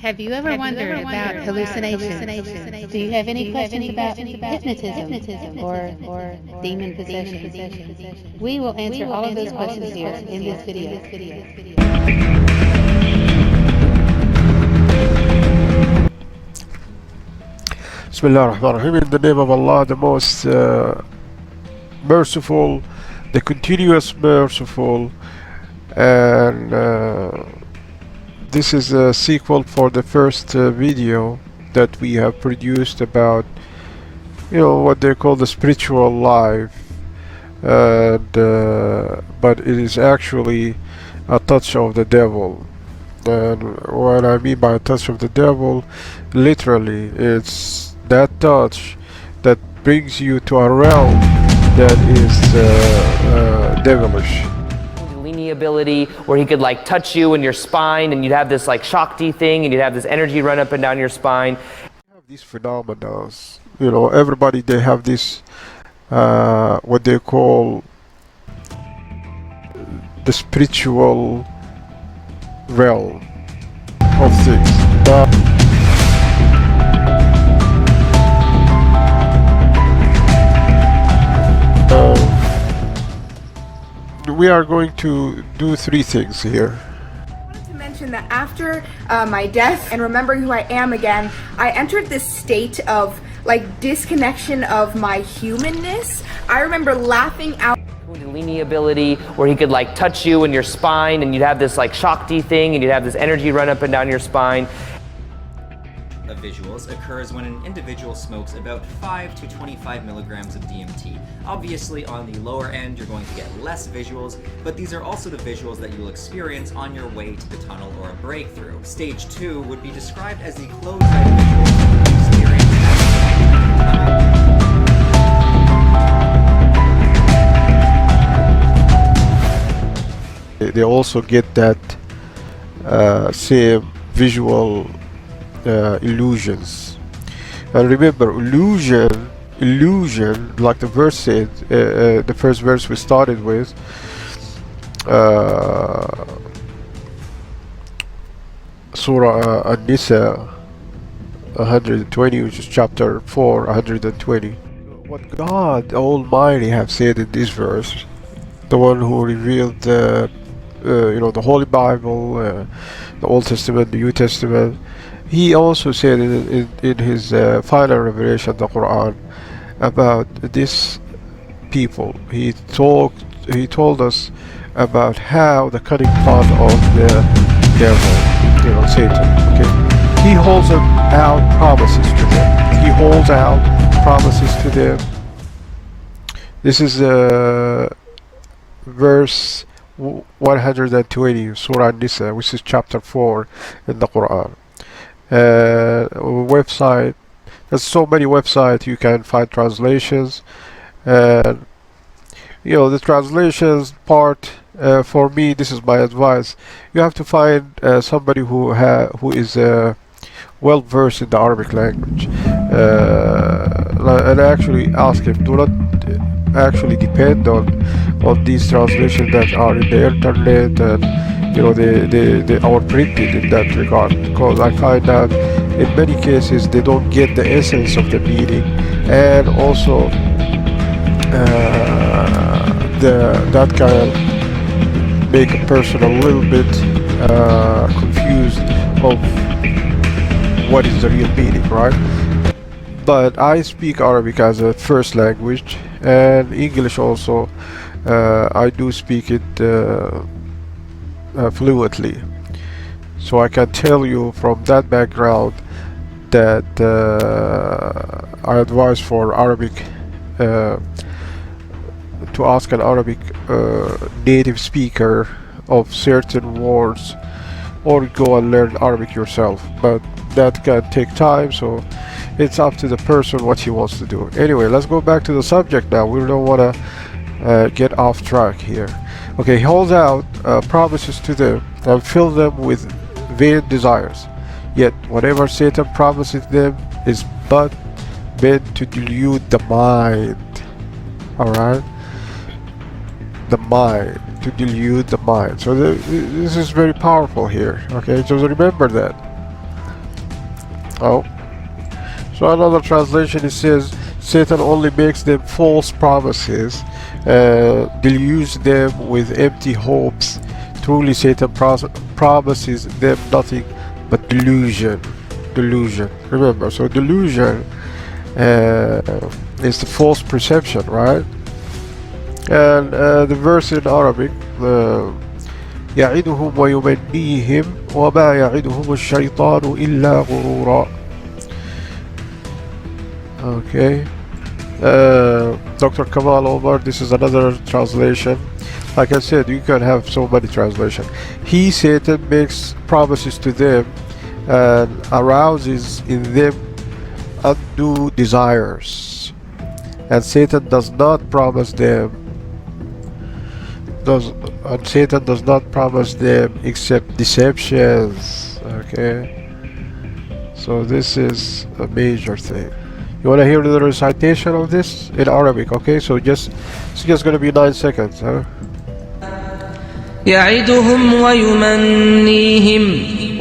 Have you ever wondered about hallucinations? Do you have any questions about hypnotism or demon possession? We will answer all of those questions here in this video. Bismillah ar-Rahman ar-Rahim. In the name of Allah, the most merciful, the continuous merciful, and this is a sequel for the first video that we have produced about, what they call the spiritual life, and but it is actually a touch of the devil. And what I mean by a touch of the devil, literally, it's that touch that brings you to a realm that is devilish. Ability where he could like touch you in your spine and you'd have this like Shakti thing and you'd have this energy run up and down your spine. You have these phenomena, everybody, they have this what they call the spiritual realm of things. We are going to do three things here. I wanted to mention that after my death and remembering who I am again, I entered this state of like disconnection of my humanness. I remember laughing out. Kundalini ability where he could like touch you in your spine and you'd have this like Shakti thing and you'd have this energy run up and down your spine. Of visuals occurs when an individual smokes about 5 to 25 milligrams of DMT. Obviously, on the lower end, you're going to get less visuals, but these are also the visuals that you'll experience on your way to the tunnel or a breakthrough. Stage 2 would be described as the closed-eye visuals that you experience at the tunnel. They also get that same visual illusions. And remember, illusion, like the verse said, the first verse we started with, Surah An-Nisa 120, which is chapter 4, 120. What God Almighty have said in this verse, the one who revealed the Holy Bible, the Old Testament, the New Testament, he also said in his final revelation, the Quran, about this people. He told us about how the cunning plot of the devil, Satan. Okay, he holds out promises to them. He holds out promises to them. This is verse 120, Surah An-Nisa, which is chapter 4 in the Quran. Website, there's so many websites you can find translations, and the translations part, for me, this is my advice, you have to find somebody who is well versed in the Arabic language, and actually ask him. Do not actually depend on these translations that are in the internet and they are printed in that regard, because I find that in many cases they don't get the essence of the meaning, and also that can make a person a little bit confused of what is the real meaning, right? But I speak Arabic as a first language, and English also. I do speak it fluently, so I can tell you from that background that I advise for Arabic to ask an Arabic native speaker of certain words, or go and learn Arabic yourself, but that can take time, so it's up to the person what he wants to do. Anyway, let's go back to the subject now. We don't want to get off track here. Okay, he holds out promises to them and fill them with vain desires. Yet whatever Satan promises them is but meant to delude the mind. Alright? The mind. To delude the mind. So this is very powerful here. Okay, so remember that. Oh, so another translation, it says Satan only makes them false promises, deludes them with empty hopes. Truly Satan promises them nothing but delusion. Remember, so delusion is the false perception, right? And the verse in Arabic, يعدهم ويمنيهم وما يعدهم الشيطان إلا غرورا. Okay, Dr. Kamal Omar, this is another translation. Like I said, you can have so many translations. He, Satan, makes promises to them and arouses in them undue desires, and Satan does not promise them Satan does not promise them except deceptions. Okay, so this is a major thing. You want to hear the recitation of this in Arabic? Okay, so it's just going to be 9 seconds, huh? يعدهم ويمنيهم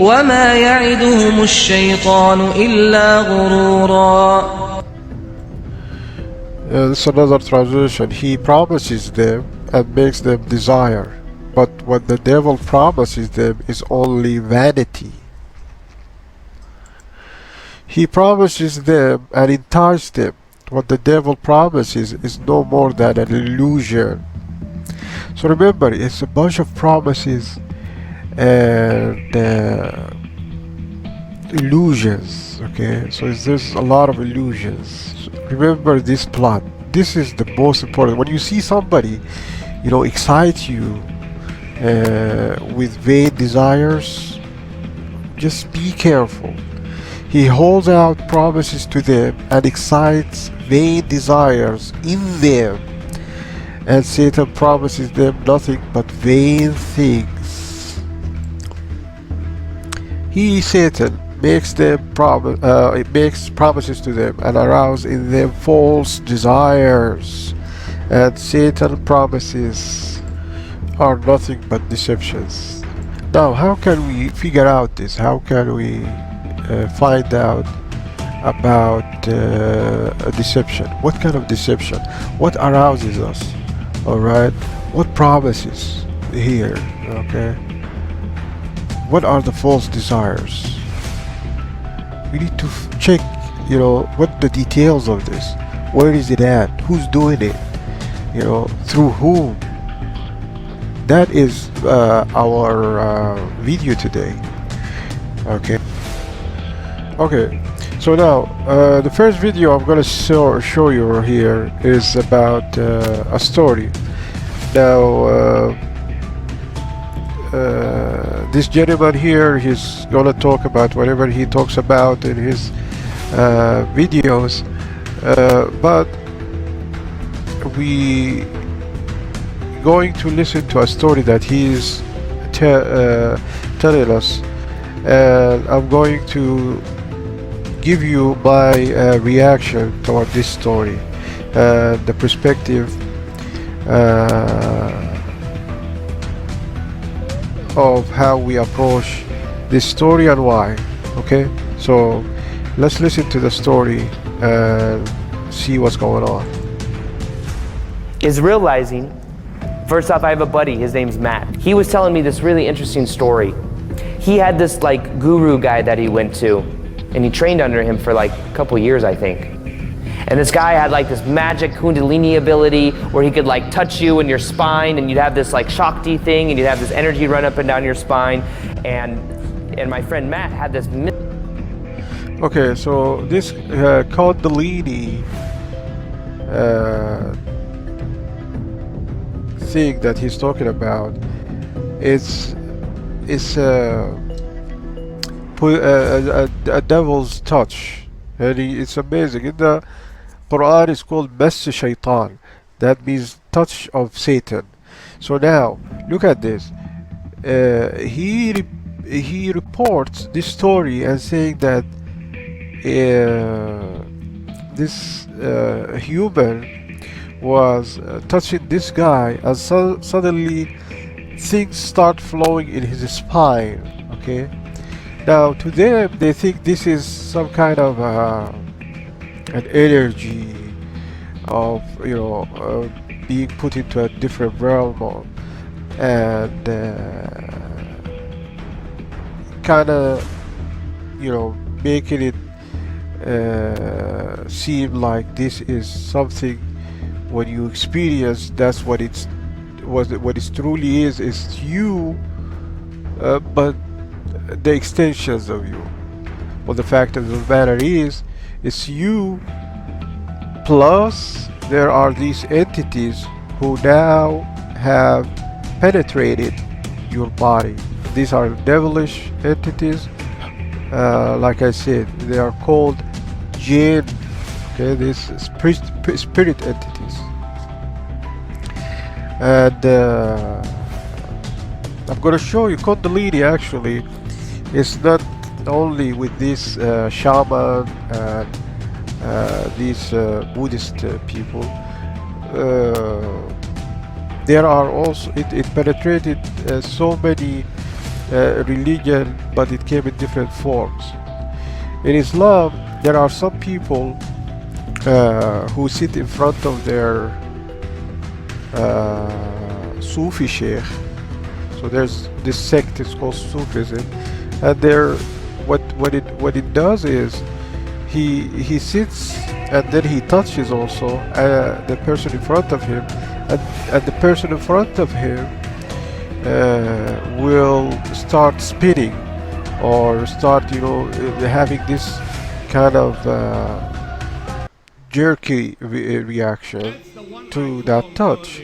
وما يعدهم الشيطان إلا غرورا. This is another translation. He promises them and makes them desire, but what the devil promises them is only vanity. He promises them and entices them. What the devil promises is no more than an illusion. So remember, it's a bunch of promises and illusions. Okay, so there's a lot of illusions. Remember this plot. This is the most important. When you see somebody, excite you with vain desires, just be careful. He holds out promises to them and excites vain desires in them, and Satan promises them nothing but vain things. He, Satan, makes promises to them and arouses in them false desires, and Satan promises are nothing but deceptions. Now, how can we figure out this? How can we find out about a deception? What kind of deception? What arouses us? All right, what promises here? Okay, what are the false desires? We need to check, what the details of this. Where is it at? Who's doing it? Through whom? That is our video today. Okay. So now, the first video I'm gonna show you here is about a story. Now, this gentleman here, he's gonna talk about whatever he talks about in his videos, but we going to listen to a story that he's telling us, and I'm going to give you my reaction toward this story and the perspective of how we approach this story and why. Okay, so let's listen to the story and see what's going on. Is realizing, first off, I have a buddy, his name's Matt. He was telling me this really interesting story. He had this guru guy that he went to, and he trained under him for a couple years, I think. And this guy had this magic kundalini ability where he could touch you in your spine, and you'd have this shakti thing, and you'd have this energy run up and down your spine. And my friend Matt had this. Okay, so this kundalini thing that he's talking about, it's a devil's touch, and it's amazing. In the Quran, it's called Mass Shaitan. That means touch of Satan. So now look at this. He reports this story and saying that this human was touching this guy, and suddenly things start flowing in his spine. Okay, Now, to them, they think this is some kind of an energy of, being put into a different realm, and kind of, making it seem like this is something. When you experience, that's what it truly is you, but the extensions of you. Well, the fact of the matter is, it's you plus there are these entities who now have penetrated your body. These are devilish entities. Like I said, they are called jinn. Okay, these spirit entities. And I'm going to show you Kundalini. Actually, it's not only with this shaman and these Buddhist people. There are also, it penetrated so many religion, but it came in different forms. In Islam, there are some people who sit in front of their Sufi sheikh. So there's this sect is called Sufism, and what it does is he sits and then he touches also the person in front of him, and the person in front of him will start spinning or start having this kind of jerky reaction to that touch.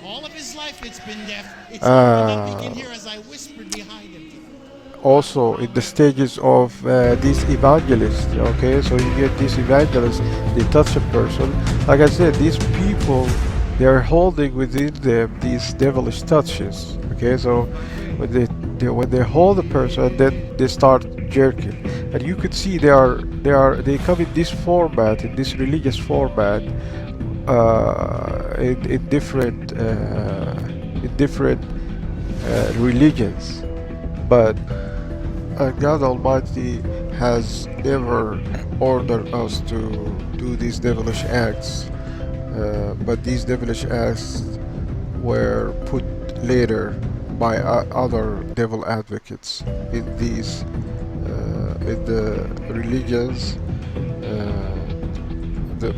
All of his life it's been deaf. It's he can hear as I whispered behind him. Also in the stages of these evangelists, okay, so you get these evangelists, they touch a person. Like I said, these people, they are holding within them these devilish touches. Okay, so when they hold a person, then they start jerking, and you could see they come in this format, in this religious format, in different religions, but God Almighty has never ordered us to do these devilish acts, but these devilish acts were put later by other devil advocates in these in the religions,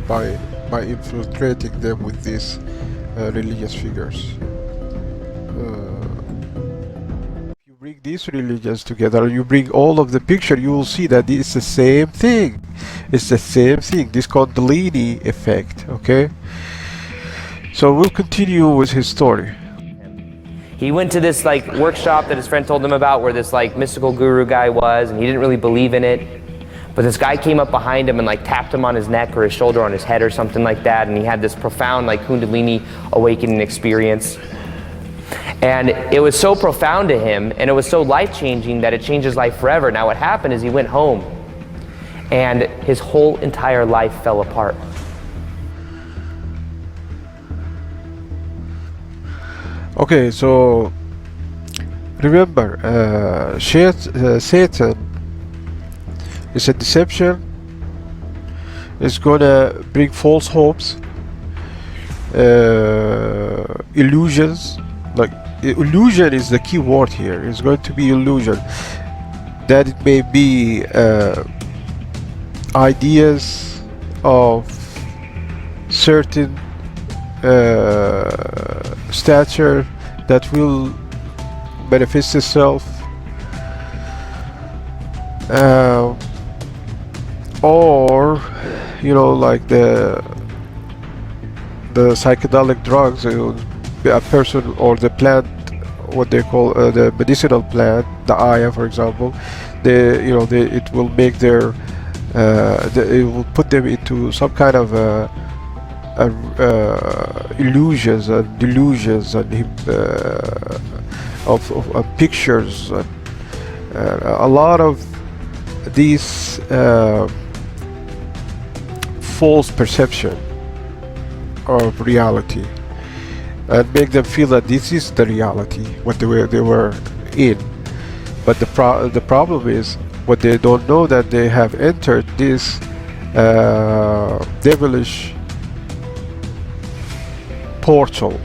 by infiltrating them with these religious figures. You bring these religions together, you bring all of the picture, you will see that it's the same thing. It's the same thing, this Kundalini effect, okay? So we'll continue with his story. He went to this workshop that his friend told him about, where this mystical guru guy was, and he didn't really believe in it. But this guy came up behind him and tapped him on his neck or his shoulder, on his head or something like that, and he had this profound Kundalini awakening experience. And it was so profound to him, and it was so life-changing that it changed his life forever. Now what happened is he went home, and his whole entire life fell apart. Okay, so remember, Satan is a deception. It's gonna bring false hopes, illusions. Illusion is the key word here. It's going to be illusion. That it may be ideas of certain stature that will manifest itself, or like the psychedelic drugs, a person or the plant, what they call the medicinal plant, the ayah, for example, it will make their it will put them into some kind of illusions and delusions and of pictures, and a lot of these false perception of reality, and make them feel that this is the reality, what they were in. But the problem is what they don't know, that they have entered this devilish portal.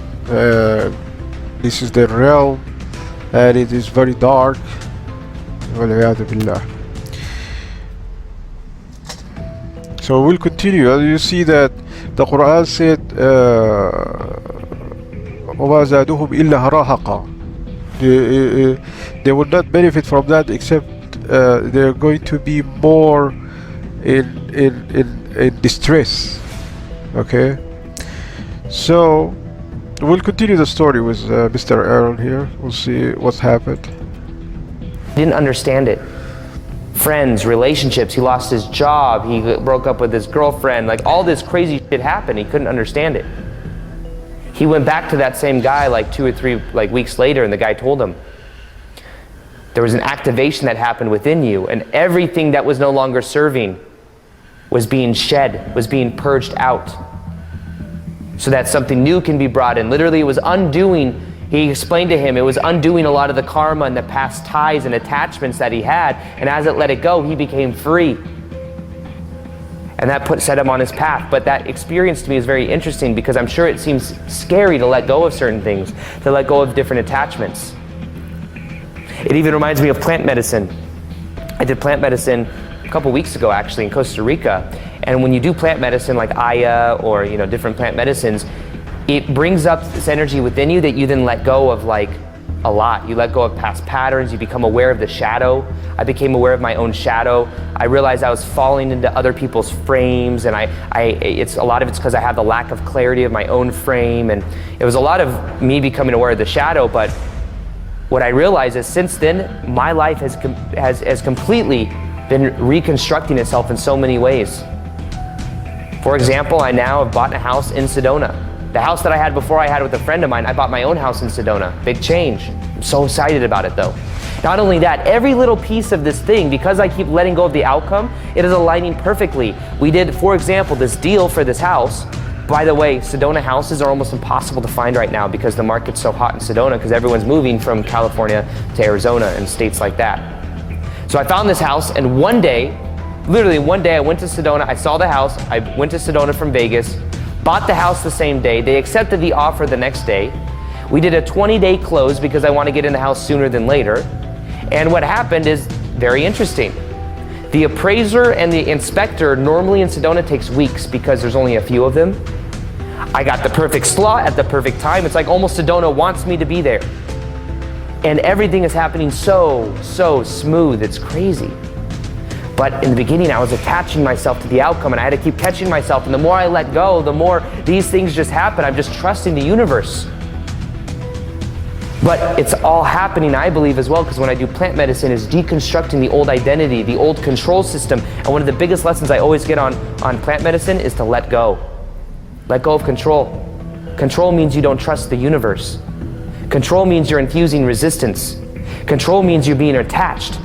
This is the realm, and it is very dark. وَالْعِيَاذُ بِاللَّهِ. So we'll continue. You see that the Quran said وَمَا زَادُهُمْ إِلَّا هَرَاهَقًا. They will not benefit from that, except they're going to be more in distress. Okay, so we'll continue the story with Mr. Aaron here. We'll see what's happened. Didn't understand it. Friends, relationships, he lost his job, he broke up with his girlfriend, like all this crazy shit happened. He couldn't understand it. He went back to that same guy like 2 or 3 weeks later, and the guy told him there was an activation that happened within you, and everything that was no longer serving was being shed, was being purged out, so that something new can be brought in. Literally, it was undoing. He explained to him it was undoing a lot of the karma and the past ties and attachments that he had, and as it let it go, he became free. And that set him on his path. But that experience to me is very interesting, because I'm sure it seems scary to let go of certain things, to let go of different attachments. It even reminds me of plant medicine. I did plant medicine a couple weeks ago actually in Costa Rica, and when you do plant medicine like Aya or different plant medicines, it brings up this energy within you that you then let go of a lot. You let go of past patterns, you become aware of the shadow. I became aware of my own shadow. I realized I was falling into other people's frames, and a lot of it's because I had the lack of clarity of my own frame, and it was a lot of me becoming aware of the shadow. But what I realized is since then, my life has completely been reconstructing itself in so many ways. For example, I now have bought a house in Sedona. The house that I had before I had with a friend of mine, I bought my own house in Sedona. Big change. I'm so excited about it though. Not only that, every little piece of this thing, because I keep letting go of the outcome, it is aligning perfectly. We did, for example, this deal for this house. By the way, Sedona houses are almost impossible to find right now because the market's so hot in Sedona, because everyone's moving from California to Arizona and states like that. So I found this house, and one day, literally one day, I went to Sedona, I saw the house, I went to Sedona from Vegas, bought the house the same day. They accepted the offer the next day. We did a 20-day close because I want to get in the house sooner than later. And what happened is very interesting. The appraiser and the inspector normally in Sedona takes weeks because there's only a few of them. I got the perfect slot at the perfect time. It's like almost Sedona wants me to be there. And everything is happening so smooth, it's crazy. But in the beginning, I was attaching myself to the outcome, and I had to keep catching myself. And the more I let go, the more these things just happen. I'm just trusting the universe. But it's all happening, I believe, as well, because when I do plant medicine, is deconstructing the old identity, the old control system. And one of the biggest lessons I always get on plant medicine is to let go. Let go of control. Control means you don't trust the universe. Control means you're infusing resistance. Control means you're being attached.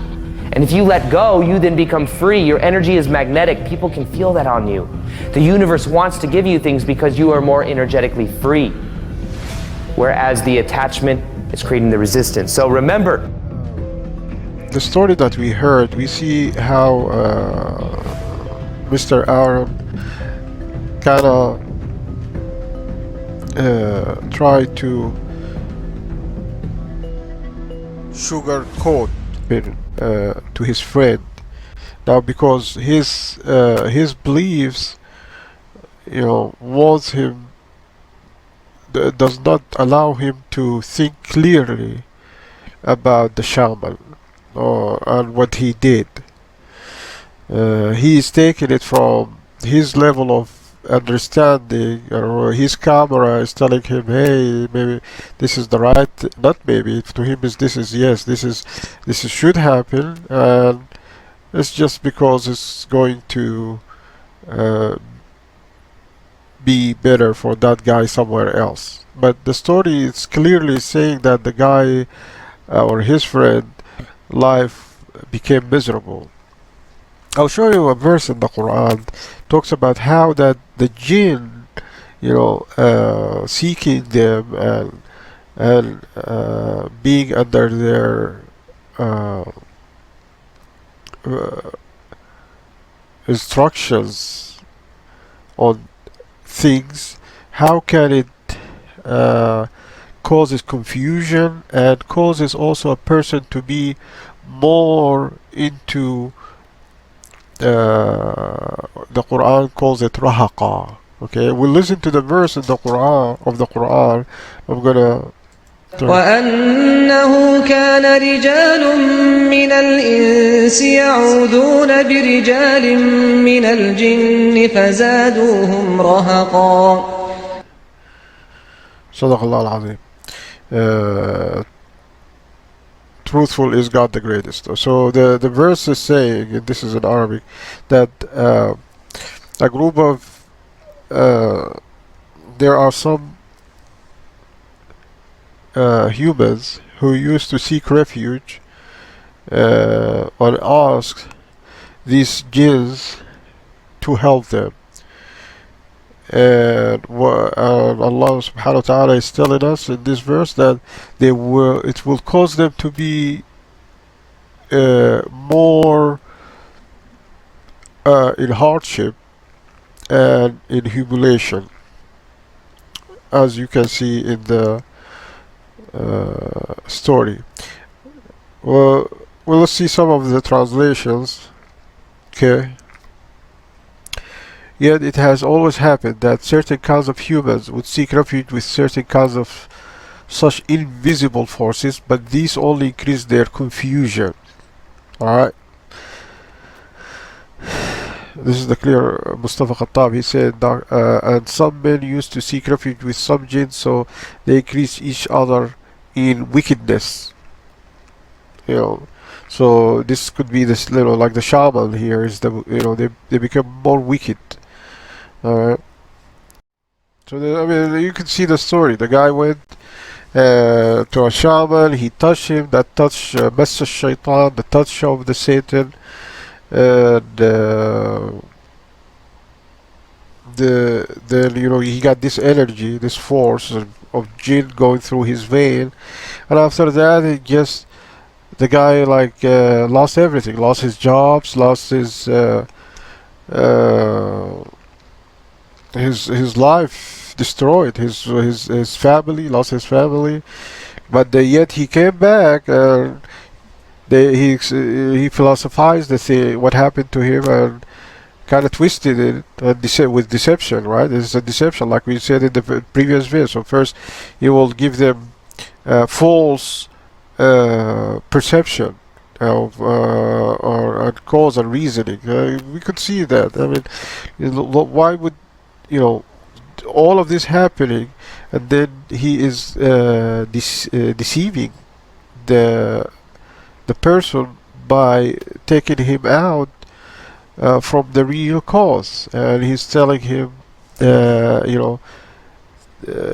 And if you let go, you then become free. Your energy is magnetic. People can feel that on you. The universe wants to give you things because you are more energetically free. Whereas the attachment is creating the resistance. So remember, the story that we heard, we see how Mr. Aaron kind of tried to sugarcoat it to his friend. Now, because his beliefs, wants him, does not allow him to think clearly about the shaman and what he did. He is taking it from his level of understanding, or his camera is telling him, hey, maybe this is the right, not maybe, to him is this is yes, this is should happen, and it's just because it's going to be better for that guy somewhere else. But the story is clearly saying that the guy or his friend life became miserable. I'll show you a verse in the Quran talks about how that the jinn, seeking them and being under their uh, uh, instructions on things, how can it uh, causes confusion and causes also a person to be more into the Quran calls it rahaqa. Okay, we'll listen to the verse in the Quran. I'm gonna turn. وأنه كان رجال من الإنس يعوذون برجال من الجن فزادوهم رهقا. صدق الله العظيم. Truthful is God the greatest. So the verse is saying, and this is in Arabic, that a group of there are some humans who used to seek refuge or ask these jinns to help them. And Allah subhanahu wa ta'ala is telling us in this verse that it will cause them to be more in hardship and in humiliation, as you can see in the story. Well, let's see some of the translations. Okay. Yet it has always happened that certain kinds of humans would seek refuge with certain kinds of such invisible forces, but these only increase their confusion. Alright? This is the clear Mustafa Khattab. He said, and some men used to seek refuge with some jinn, so they increase each other in wickedness. You know, so this could be this little like the shaman here is they become more wicked. Alright. So I mean, you can see the story. The guy went to a shaman. He touched him. That touch, Massa Shaitan, the touch of the Satan, and then he got this energy, this force of jinn going through his vein, and after that, the guy lost everything, lost his jobs, lost his life, destroyed his family, lost his family, but yet he came back. He philosophized what happened to him and kind of twisted it with deception, right? It's a deception, like we said in the previous video. So first, he will give them false perception of or cause and reasoning. We could see that. I mean, why would all of this happening, and then he is deceiving the person by taking him out from the real cause, and he's telling him,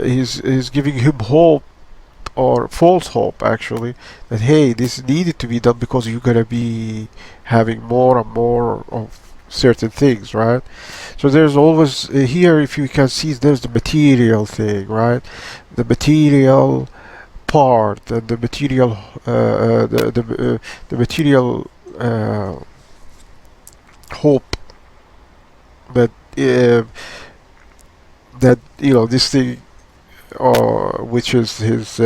he's giving him hope, or false hope actually, that hey, this needed to be done because you're gonna be having more and more of certain things, right? So there's always here, if you can see, there's the material thing, right? The material part and the material the material hope that this thing, which is his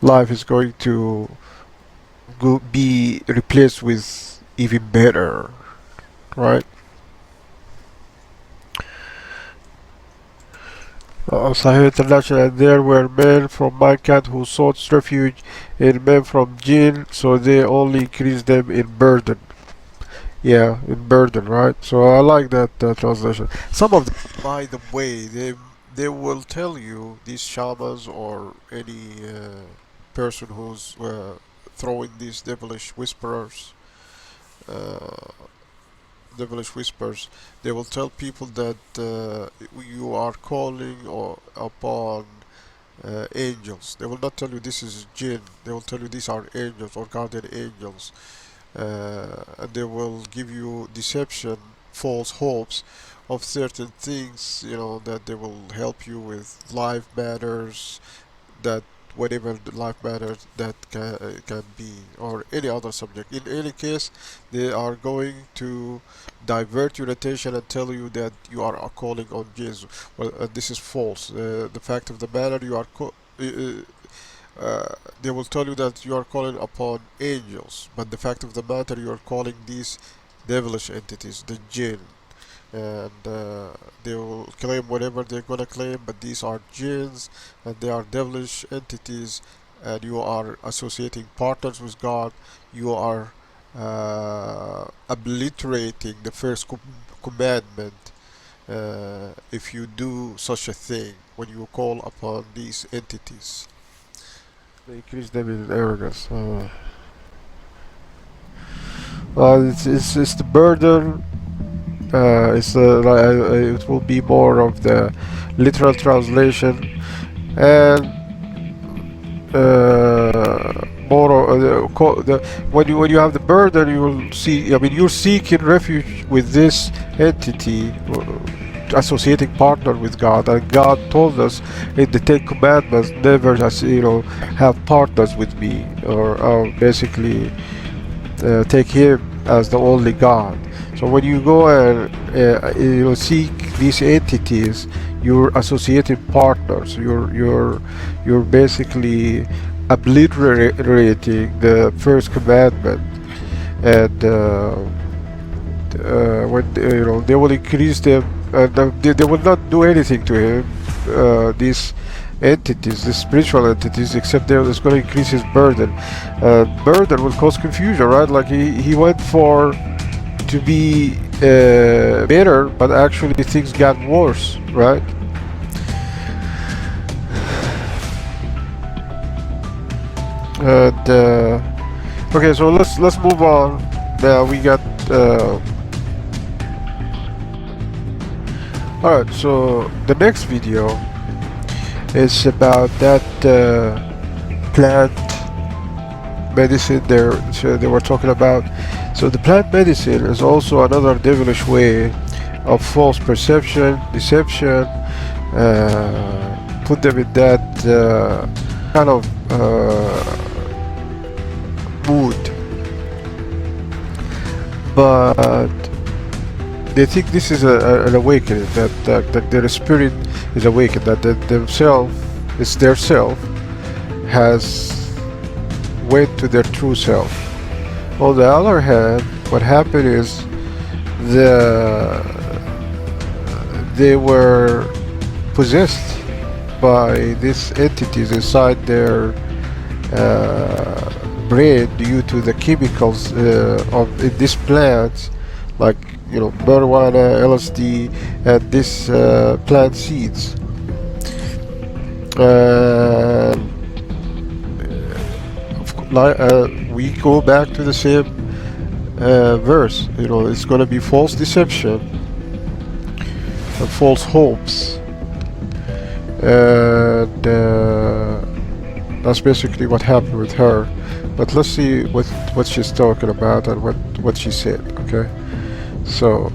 life, is going to be replaced with even better, right? Sahih International, and there were men from mankind who sought refuge in men from jinn, so they only increased them in burden. Yeah, in burden, right? So I like that translation. Some of them, by the way, they will tell you, these shamans or any person who's throwing these devilish whispers, they will tell people that you are calling upon angels. They will not tell you this is jinn. They will tell you these are angels or guardian angels, and they will give you deception, false hopes of certain things, that they will help you with life matters that whatever the life matters that can be, or any other subject. In any case, they are going to divert your attention and tell you that you are calling on Jesus. Well, this is false. The fact of the matter, you are they will tell you that you are calling upon angels, but the fact of the matter, you are calling these devilish entities, the jinn. And they will claim whatever they're gonna claim, but these are jinns and they are devilish entities, and you are associating partners with God. You are obliterating the first commandment if you do such a thing when you call upon these entities. They increase them in arrogance. It's the burden. It will be more of the literal translation, and more of when you have the burden, you will see. I mean, you're seeking refuge with this entity, associating partner with God, and God told us in the Ten Commandments, never have partners with me, or basically take Him as the only God. So when you go and seek these entities, you're associating partners. You're basically obliterating the first commandment, and when they will increase them, and they will not do anything to him. These entities, these spiritual entities, except it's going to increase his burden. Burden will cause confusion, right? Like he went for to be better, but actually things got worse, right? And okay, so let's move on. Now we got all right. So the next video is about that plant medicine they were talking about. So the plant medicine is also another devilish way of false perception, deception. Put them in that kind of mood, but they think this is an awakening, that their spirit is awakened, that their self has went to their true self. On the other hand, what happened is they were possessed by these entities inside their brain due to the chemicals of these plants, like marijuana, LSD, and these plant seeds. We go back to the same verse. It's going to be false deception and false hopes, and that's basically what happened with her. But let's see what she's talking about and what she said. Okay, so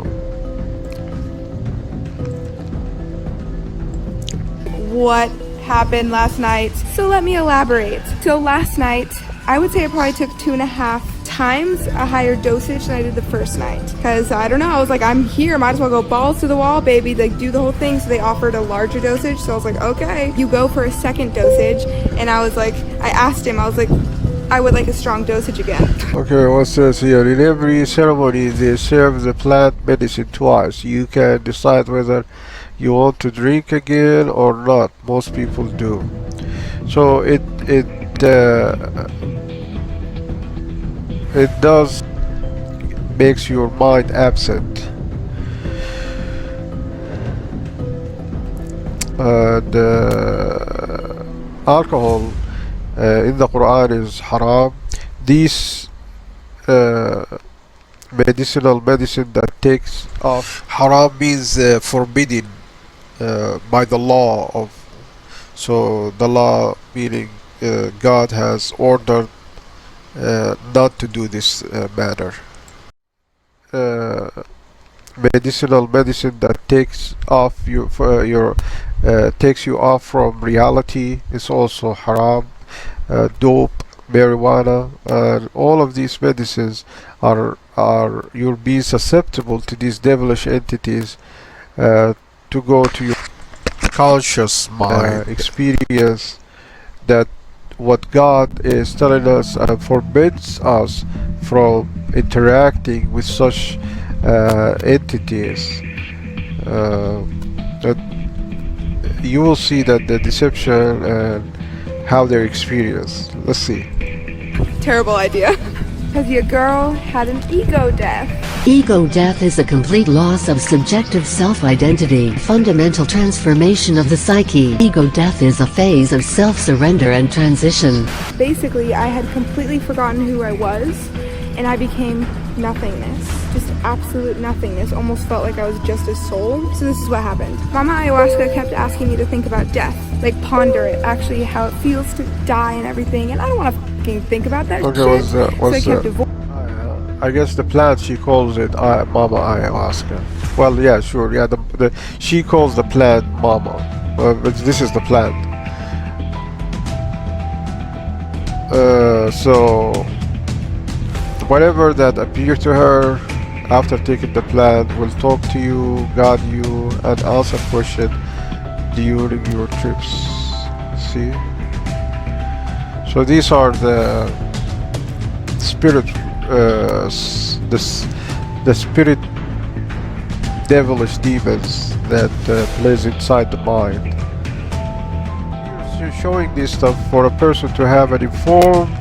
what happened last night. So let me elaborate. So last night, I would say I probably took 2.5 times a higher dosage than I did the first night. Because I don't know, I was like, I'm here, might as well go balls to the wall, baby, like do the whole thing. So they offered a larger dosage. So I was like, okay, you go for a second dosage. And I was like, I asked him, I was like, I would like a strong dosage again. okay, what says here? In every ceremony, they serve the plant medicine twice. You can decide whether you want to drink again or not. Most people do. So it does makes your mind absent, and alcohol in the Quran is haram. These medicinal medicine that takes off, haram means forbidden by the law of. So the law meaning God has ordered not to do this matter. medicinal medicine that takes off takes you off from reality is also haram. Dope, marijuana, and all of these medicines are you're being susceptible to these devilish entities to go to your conscious mind. experience that what God is telling us and forbids us from interacting with such entities. That you will see that the deception and how they're experienced. Let's see. Terrible idea. Because your girl had an ego death. Ego death is a complete loss of subjective self-identity, fundamental transformation of the psyche. Ego death is a phase of self-surrender and transition. Basically, I had completely forgotten who I was, and I became nothingness. Just absolute nothingness. Almost felt like I was just a soul. So this is what happened. Mama Ayahuasca kept asking me to think about death. Like ponder it, actually how it feels to die and everything. And I don't want to fucking think about that shit. So I kept I guess the plant, she calls it Mama Ayahuasca. Well, yeah, sure, yeah. She calls the plant Mama, but this is the plant. So whatever that appeared to her after taking the plant will talk to you, guide you, and answer questions during your trips. See? So these are the spirit, the spirit devilish demons that plays inside the mind. You're showing this stuff for a person to have an informed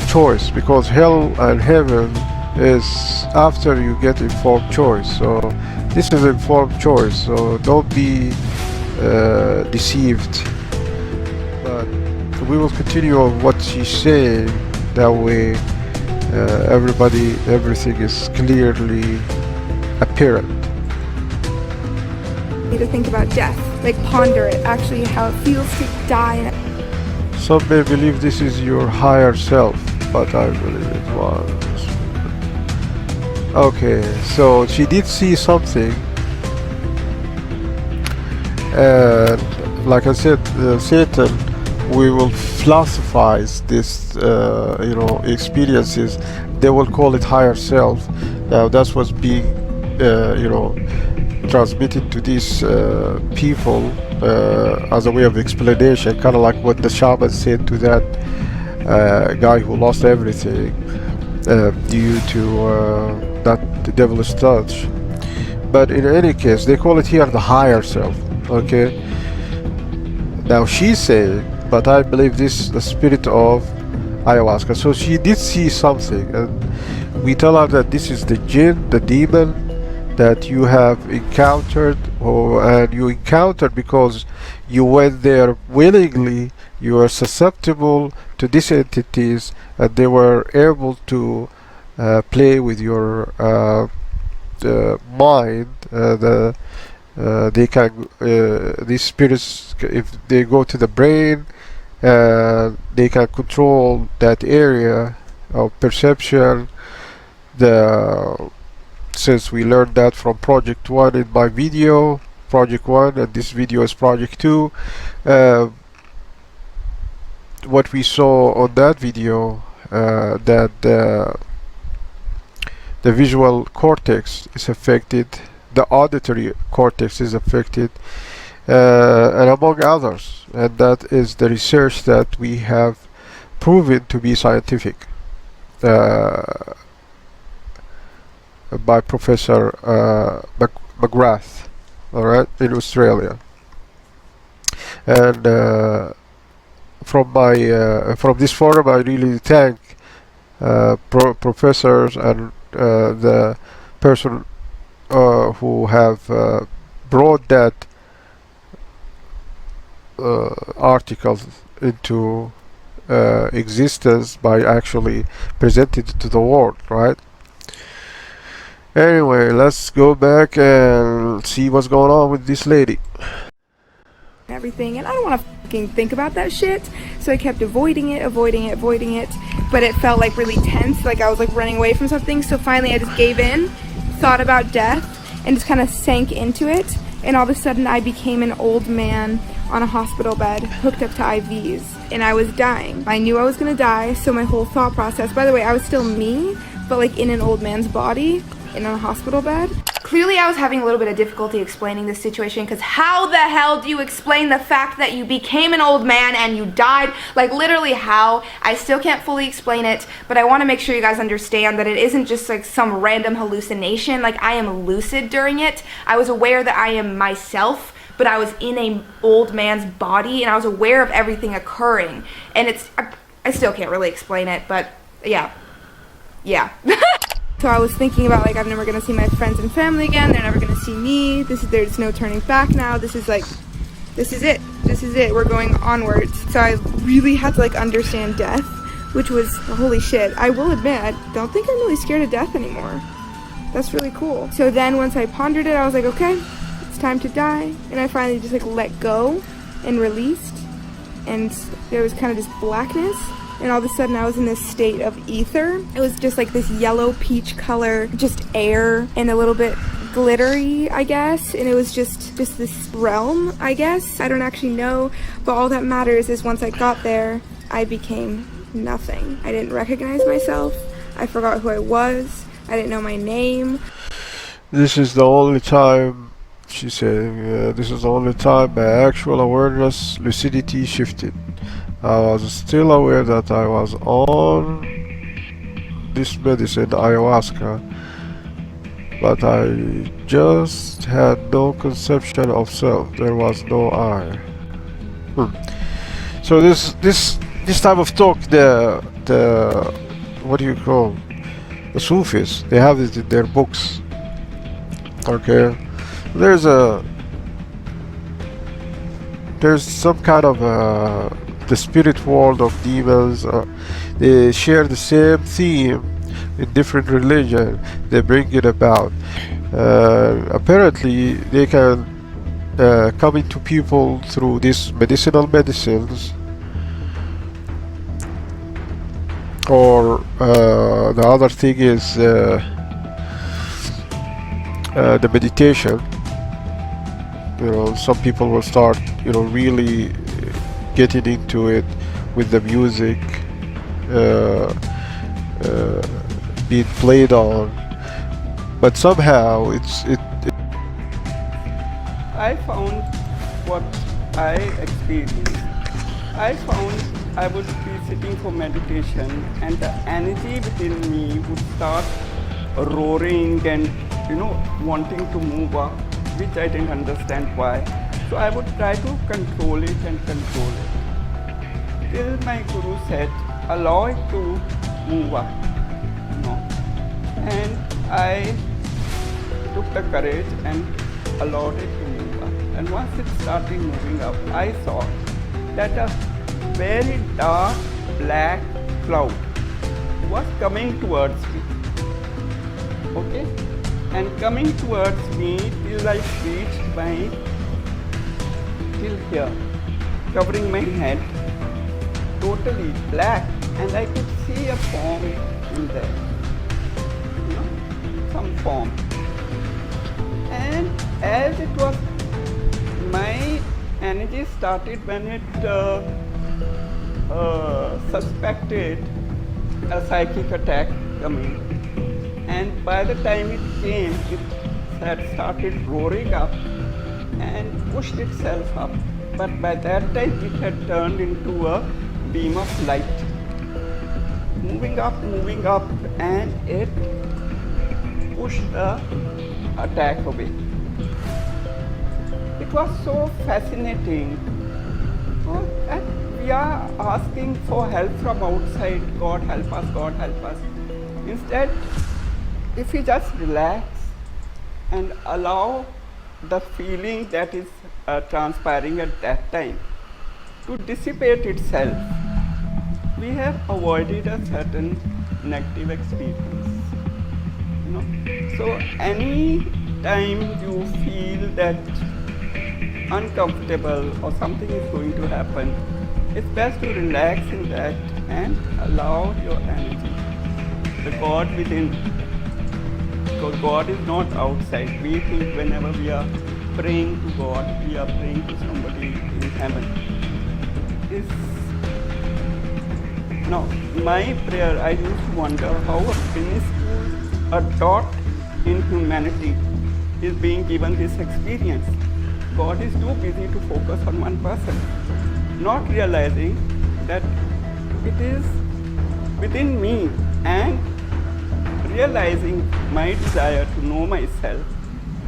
choice, because hell and heaven is after you get informed choice. So this is informed choice, so don't be deceived. But we will continue on what she's saying, that way everything is clearly apparent. to think about death, like ponder it, actually how it feels to die. Some may believe this is your higher self, but I believe it was. Okay, so she did see something, and like I said, Satan, we will philosophize this, experiences. They will call it higher self. Now that's what's being, transmitted to these people as a way of explanation, kind of like what the shaman said to that guy who lost everything due to that devilish touch. But in any case, they call it here the higher self. Okay. Now she's saying, but I believe this is the spirit of ayahuasca. So she did see something, and we tell her that this is the jinn, the demon that you have encountered, and you encountered because you went there willingly. You are susceptible to these entities, and they were able to play with your mind. They can, these spirits, if they go to the brain, they can control that area of perception. Since we learned that from Project 1 in my video, Project 1, and this video is Project 2. What we saw on that video, that the visual cortex is affected, the auditory cortex is affected, and among others, and that is the research that we have proven to be scientific by Professor McGrath, alright, in Australia. And from this forum, I really thank professors and the person who have brought that article into existence by actually presenting it to the world, right? Anyway, let's go back and see what's going on with this lady. Everything, and I don't want to fucking think about that shit, so I kept avoiding it, but it felt like really tense, like I was like running away from something. So finally I just gave in thought about death and just kind of sank into it. And all of a sudden I became an old man on a hospital bed hooked up to IVs, and I was dying. I knew I was gonna die, so my whole thought process, by the way, I was still me, but like in an old man's body in a hospital bed. Clearly I was having a little bit of difficulty explaining this situation, because how the hell do you explain the fact that you became an old man and you died? Like literally how? I still can't fully explain it, but I want to make sure you guys understand that it isn't just like some random hallucination. Like I am lucid during it. I was aware that I am myself, but I was in an old man's body and I was aware of everything occurring. And I still can't really explain it, but yeah. So I was thinking about like, I'm never gonna see my friends and family again. They're never gonna see me. There's no turning back now. This is it. This is it. We're going onwards. So I really had to like understand death, which was, holy shit. I will admit, I don't think I'm really scared of death anymore. That's really cool. So then once I pondered it, I was like, okay, it's time to die. And I finally just like let go and released. And there was kind of this blackness. And all of a sudden I was in this state of ether. It was just like this yellow peach color, just air and a little bit glittery, I guess. And it was just this realm, I guess. I don't actually know, but all that matters is once I got there, I became nothing. I didn't recognize myself. I forgot who I was. I didn't know my name. This is the only time, she said, this is the only time my actual awareness, lucidity shifted. I was still aware that I was on this medicine, ayahuasca, but I just had no conception of self. There was no I. So this type of talk, the what do you call, the Sufis, they have it in their books. Okay, there's some kind of the spirit world of demons. They share the same theme in different religion. They bring it about. Apparently they can come into people through these medicinal medicines, or the other thing is the meditation. You know, some people will start, you know, really getting into it with the music being played on, but somehow I found what I experienced. I found I would be sitting for meditation and the energy within me would start roaring and, you know, wanting to move up, which I didn't understand why. So I would try to control it and control it. Till my guru said, allow it to move up. You know. And I took the courage and allowed it to move up. And once it started moving up, I saw that a very dark black cloud was coming towards me. Okay? And coming towards me till I reached till here, covering my head, totally black, and I could see a form in there, you know, some form. And as it was, my energy started when it suspected a psychic attack coming, and by the time it came, it had started roaring up and pushed itself up, but by that time it had turned into a beam of light, moving up, and it pushed the attack away. It was so fascinating that we are asking for help from outside, God help us, God help us. Instead, if we just relax and allow the feeling that is transpiring at that time to dissipate itself, we have avoided a certain negative experience. You know? So any time you feel that uncomfortable or something is going to happen, it's best to relax in that and allow your energy, the God within, because God is not outside. We think whenever we are praying to God, we are praying to somebody in heaven. Now, my prayer, I used to wonder how a minuscule, a dot in humanity is being given this experience. God is too busy to focus on one person, not realizing that it is within me, and realizing my desire to know myself,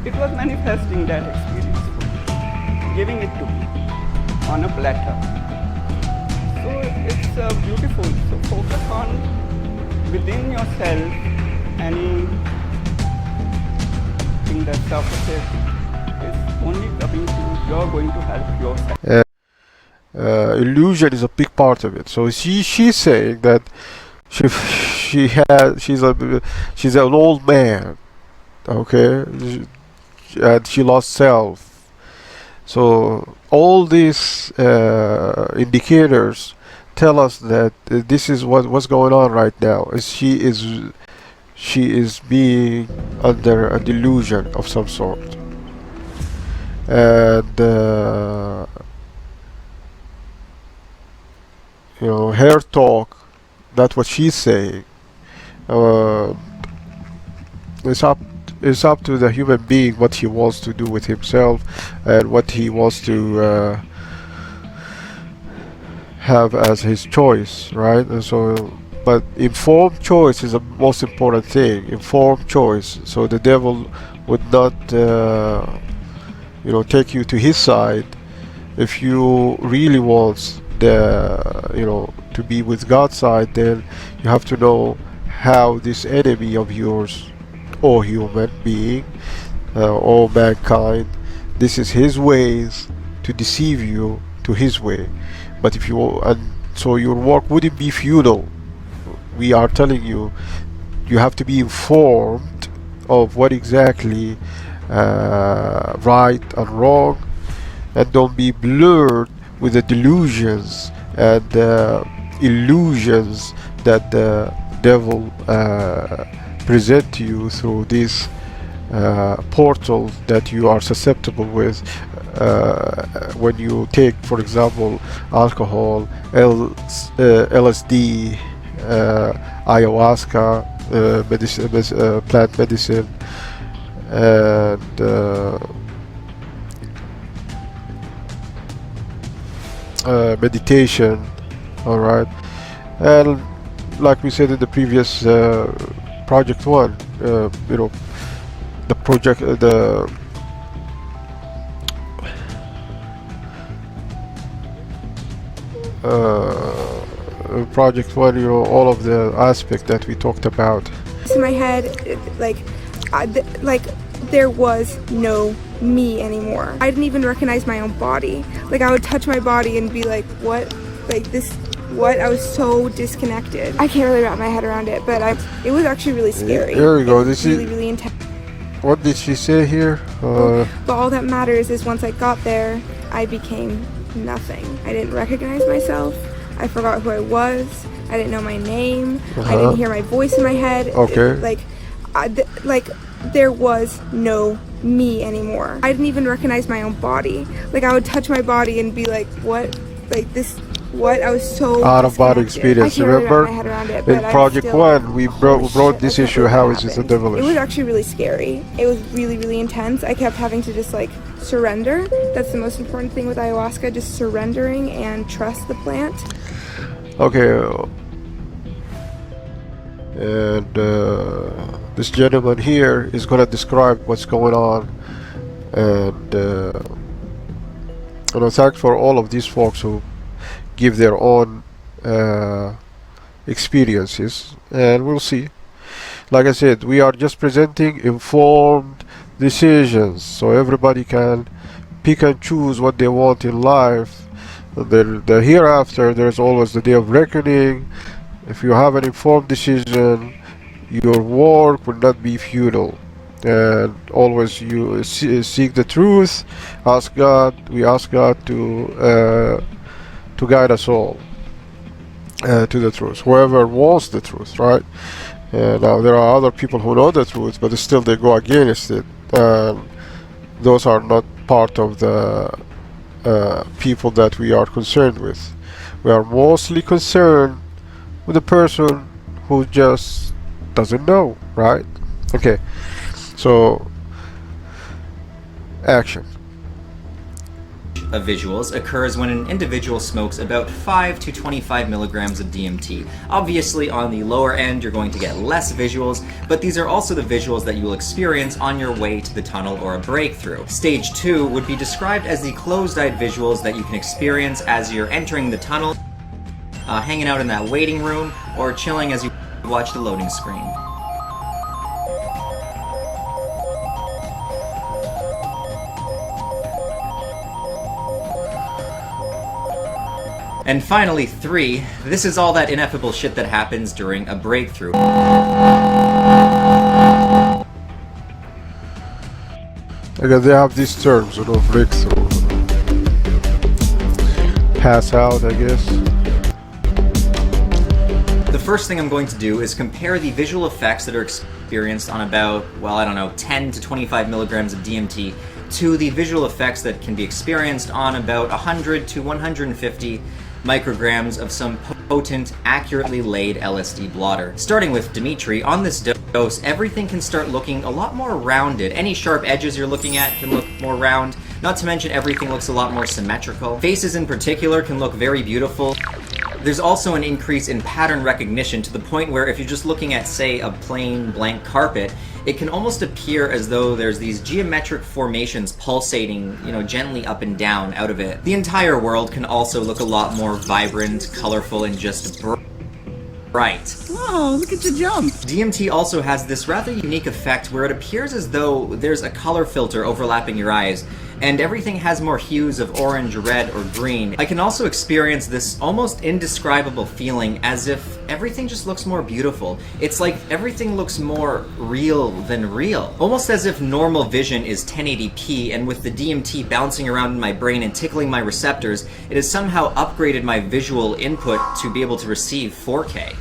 it was manifesting that experience, giving it to me on a platter. So it's beautiful. So focus on within yourself anything that surfaces is only coming to, you're going to help yourself. Illusion is a big part of it. So she's saying that she's an old man, okay, and she lost self. So all these indicators tell us that this is what's going on right now. She is being under a delusion of some sort, and you know, her talk, that's what she's saying. It's up to the human being what he wants to do with himself and what he wants to have as his choice, right? And so, but informed choice is the most important thing. Informed choice. So the devil would not, you know, take you to his side if you really want to be with God's side. Then you have to know how this enemy of yours, or human being, or mankind, this is his ways to deceive you to his way. But if you, and so your work wouldn't be futile. We are telling you, you have to be informed of what exactly right and wrong, and don't be blurred with the delusions and illusions that the devil present to you through this portal that you are susceptible with when you take, for example, alcohol, LSD, ayahuasca, plant medicine, and meditation. All right, and like we said in the previous project one, you know, the project, project one, you know, all of the aspect that we talked about. In my head, like there was no me anymore. I didn't even recognize my own body. Like, I would touch my body and be like, what? Like this, what? I was so disconnected. I can't really wrap my head around it, but it was actually really scary. There we go. This is really intense. What did she say here? But all that matters is once I got there, I became nothing. I didn't recognize myself. I forgot who I was. I didn't know my name. I didn't hear my voice in my head. Okay. Like there was no me anymore. I didn't even recognize my own body. Like, I would touch my body and be like, what? Like this, what? I was so out of body experience. Remember, in project one, we brought this issue. How is it the devilish? It was actually really scary. It was really, really intense. I kept having to just like surrender. That's the most important thing with ayahuasca, just surrendering and trust the plant. Okay. And this gentleman here is going to describe what's going on, and thanks for all of these folks who give their own experiences, and we'll see. Like I said, we are just presenting informed decisions, so everybody can pick and choose what they want in life. The hereafter, there's always the day of reckoning. If you have an informed decision, your work will not be futile, and always you seek the truth. Ask God. We ask God to guide us all to the truth. Whoever wants the truth, right? Now there are other people who know the truth, but still they go against it. Those are not part of the people that we are concerned with. We are mostly concerned with the person who just doesn't know, right? Okay, so action. Of visuals occurs when an individual smokes about 5 to 25 milligrams of DMT. Obviously, on the lower end, you're going to get less visuals, but these are also the visuals that you will experience on your way to the tunnel or a breakthrough. Stage 2 would be described as the closed-eyed visuals that you can experience as you're entering the tunnel, hanging out in that waiting room, or chilling as you watch the loading screen. And finally, 3, this is all that ineffable shit that happens during a breakthrough. Again, they have these terms, you know, breakthrough. Pass out, I guess. The first thing I'm going to do is compare the visual effects that are experienced on about, well, I don't know, 10 to 25 milligrams of DMT to the visual effects that can be experienced on about 100 to 150 micrograms of some potent, accurately laid LSD blotter. Starting with Dimitri, on this dose, everything can start looking a lot more rounded. Any sharp edges you're looking at can look more round, not to mention everything looks a lot more symmetrical. Faces in particular can look very beautiful. There's also an increase in pattern recognition to the point where if you're just looking at, say, a plain blank carpet, it can almost appear as though there's these geometric formations pulsating, you know, gently up and down out of it. The entire world can also look a lot more vibrant, colorful, and just bright. Oh, look at the jump! DMT also has this rather unique effect where it appears as though there's a color filter overlapping your eyes, and everything has more hues of orange, red, or green. I can also experience this almost indescribable feeling as if everything just looks more beautiful. It's like everything looks more real than real. Almost as if normal vision is 1080p, and with the DMT bouncing around in my brain and tickling my receptors, it has somehow upgraded my visual input to be able to receive 4K.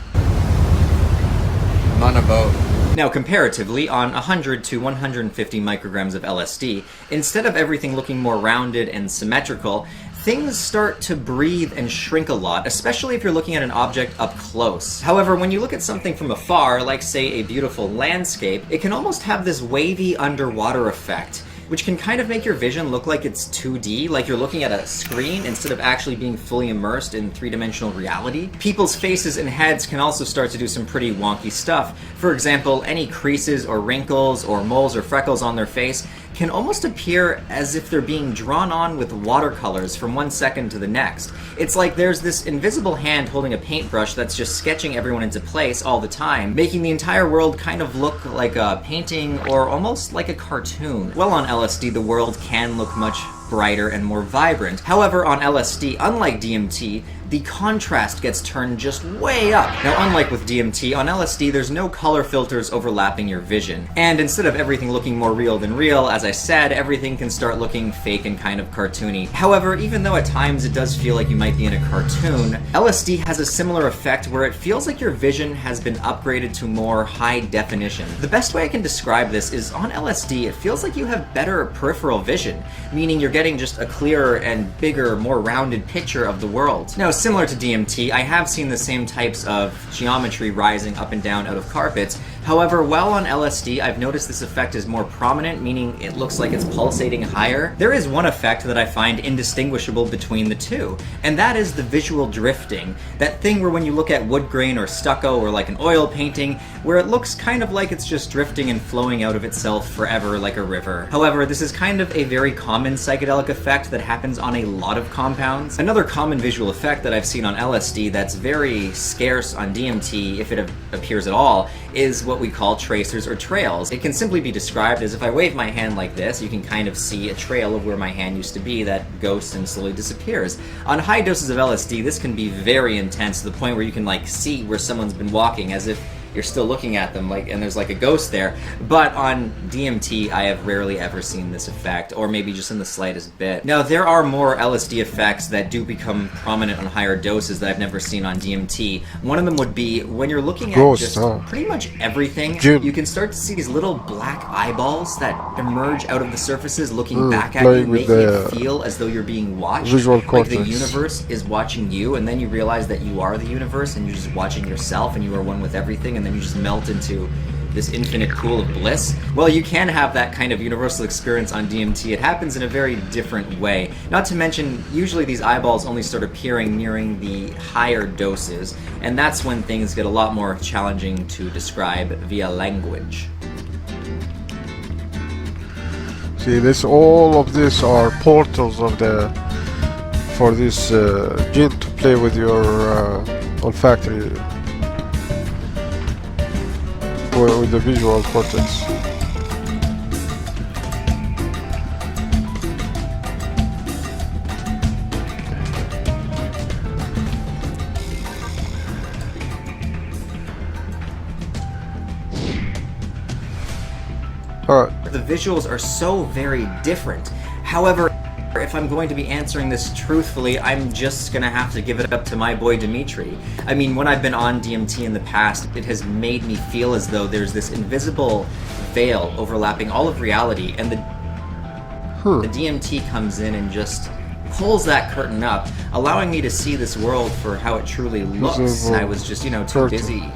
None about. Now, comparatively, on 100 to 150 micrograms of LSD, instead of everything looking more rounded and symmetrical, things start to breathe and shrink a lot, especially if you're looking at an object up close. However, when you look at something from afar, like say a beautiful landscape, it can almost have this wavy underwater effect, which can kind of make your vision look like it's 2D, like you're looking at a screen instead of actually being fully immersed in three-dimensional reality. People's faces and heads can also start to do some pretty wonky stuff. For example, any creases or wrinkles or moles or freckles on their face can almost appear as if they're being drawn on with watercolors from one second to the next. It's like there's this invisible hand holding a paintbrush that's just sketching everyone into place all the time, making the entire world kind of look like a painting or almost like a cartoon. Well, on LSD, the world can look much brighter and more vibrant. However, on LSD, unlike DMT, the contrast gets turned just way up. Now, unlike with DMT, on LSD there's no color filters overlapping your vision. And instead of everything looking more real than real, as I said, everything can start looking fake and kind of cartoony. However, even though at times it does feel like you might be in a cartoon, LSD has a similar effect where it feels like your vision has been upgraded to more high definition. The best way I can describe this is on LSD, it feels like you have better peripheral vision, meaning you're getting just a clearer and bigger, more rounded picture of the world. Now, similar to DMT, I have seen the same types of geometry rising up and down out of carpets. However, while on LSD, I've noticed this effect is more prominent, meaning it looks like it's pulsating higher. There is one effect that I find indistinguishable between the two, and that is the visual drifting. That thing where when you look at wood grain or stucco or like an oil painting, where it looks kind of like it's just drifting and flowing out of itself forever like a river. However, this is kind of a very common psychedelic effect that happens on a lot of compounds. Another common visual effect that I've seen on LSD that's very scarce on DMT, if it appears at all, is what we call tracers or trails. It can simply be described as if I wave my hand like this, you can kind of see a trail of where my hand used to be that ghosts and slowly disappears. On high doses of LSD, this can be very intense to the point where you can like see where someone's been walking, as if you're still looking at them like, and there's like a ghost there. But on DMT, I have rarely ever seen this effect, or maybe just in the slightest bit. Now, there are more LSD effects that do become prominent on higher doses that I've never seen on DMT. One of them would be when you're looking at just pretty much everything, you can start to see these little black eyeballs that emerge out of the surfaces looking back at you, making it feel as though you're being watched, like the universe is watching you, and then you realize that you are the universe and you're just watching yourself and you are one with everything, and then you just melt into this infinite pool of bliss. Well, you can have that kind of universal experience on DMT. It happens in a very different way. Not to mention, usually these eyeballs only start appearing nearing the higher doses, and that's when things get a lot more challenging to describe via language. See, all of this are portals of for this jinn to play with your olfactory, with the visual cortex. The visuals are so very different. However, if I'm going to be answering this truthfully, I'm just gonna have to give it up to my boy Dimitri. I mean, when I've been on DMT in the past, it has made me feel as though there's this invisible veil overlapping all of reality, and the DMT comes in and just pulls that curtain up, allowing me to see this world for how it truly looks. I was just, too busy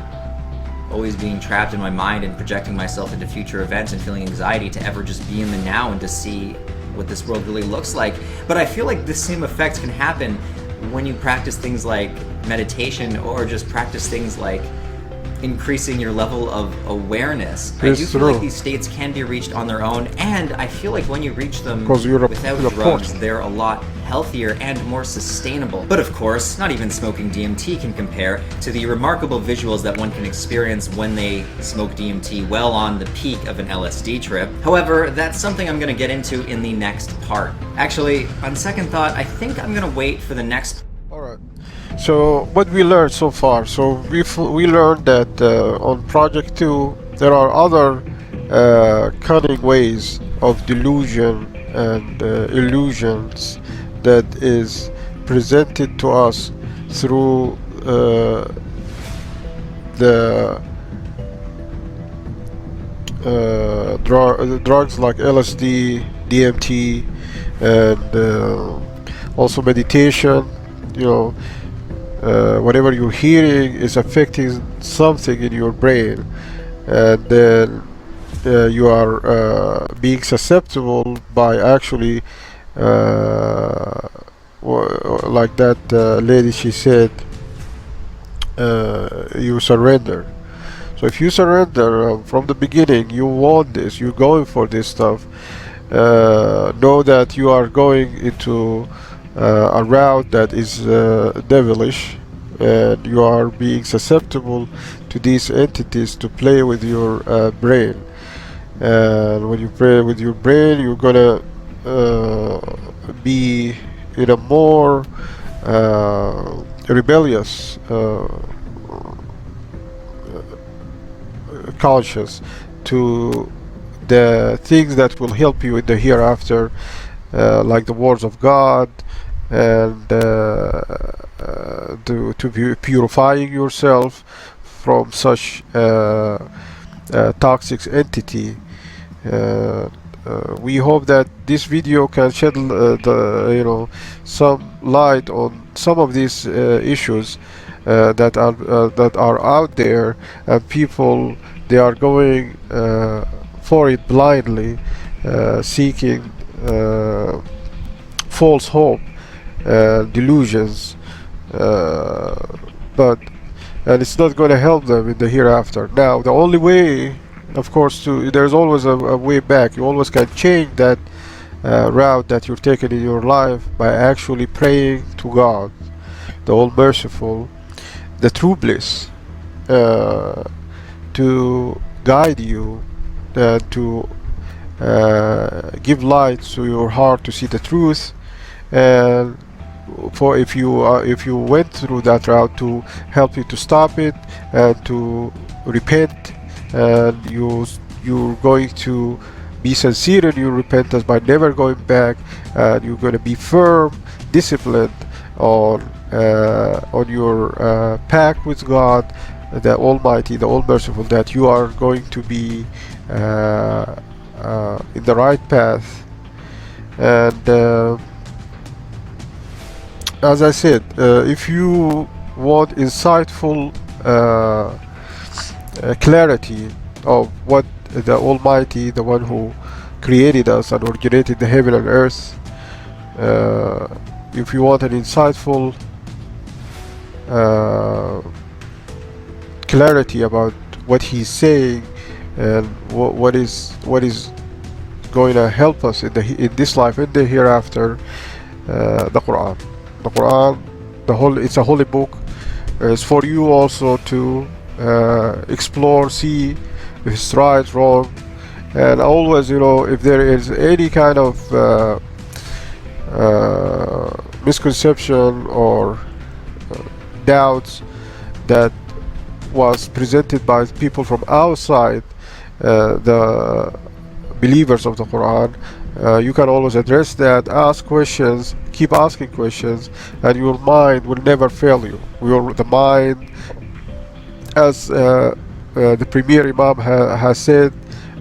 always being trapped in my mind and projecting myself into future events and feeling anxiety to ever just be in the now and to see what this world really looks like. But I feel like the same effect can happen when you practice things like meditation or just practice things like increasing your level of awareness. I do feel like these states can be reached on their own, and I feel like when you reach them without drugs, they're a lot healthier and more sustainable. But of course, not even smoking DMT can compare to the remarkable visuals that one can experience when they smoke DMT well on the peak of an LSD trip. However, that's something I'm going to get into in the next part. Actually, on second thought, I think I'm going to wait for the next. Alright. So what we learned so far, so we learned that on Project 2 there are other cunning ways of delusion and illusions that is presented to us through the drugs like LSD, DMT, and also meditation. Whatever you're hearing is affecting something in your brain, and then you are being susceptible by actually like that lady, she said, you surrender. So if you surrender from the beginning, you want this, you're going for this stuff, know that you are going into a route that is devilish, and you are being susceptible to these entities to play with your brain. And when you play with your brain, you're gonna be in a more rebellious conscious to the things that will help you in the hereafter, like the words of God, and to be purifying yourself from such toxic entity. We hope that this video can shed some light on some of these issues that are out there, and people, they are going for it blindly, seeking false hope, delusions, and it's not going to help them in the hereafter. Now, the only way, of course, there's always a way back. You always can change that route that you're taking in your life by actually praying to God, the All-Merciful, the true bliss, to guide you, to give light to your heart to see the truth, and for if you went through that route, to help you to stop it and to repent, and you're going to be sincere in your repentance by never going back, and you're going to be firm, disciplined on your pact with God, the Almighty, the All-Merciful, that you are going to be in the right path. And as I said, if you want insightful clarity of what the Almighty, the one who created us and originated the heaven and earth, if you want an insightful clarity about what he's saying and what is going to help us in this life and the hereafter, the Quran. The Quran, it's a holy book. It's for you also to explore, see if it's right, wrong, and always, if there is any kind of misconception or doubts that was presented by people from outside the believers of the Quran, you can always address that, ask questions, keep asking questions, and your mind will never fail you. The mind, as the premier imam has said,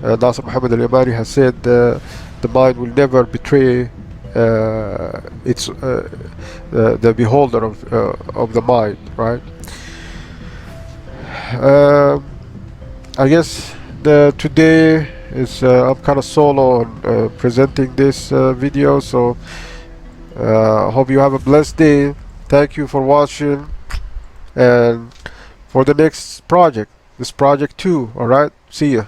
Nassir Mohamed Al Yamany has said, the mind will never betray its the beholder of the mind, right? I guess today is I'm kind of solo on presenting this video, so hope you have a blessed day. Thank you for watching, and for the next project, this project 2, all right, see ya.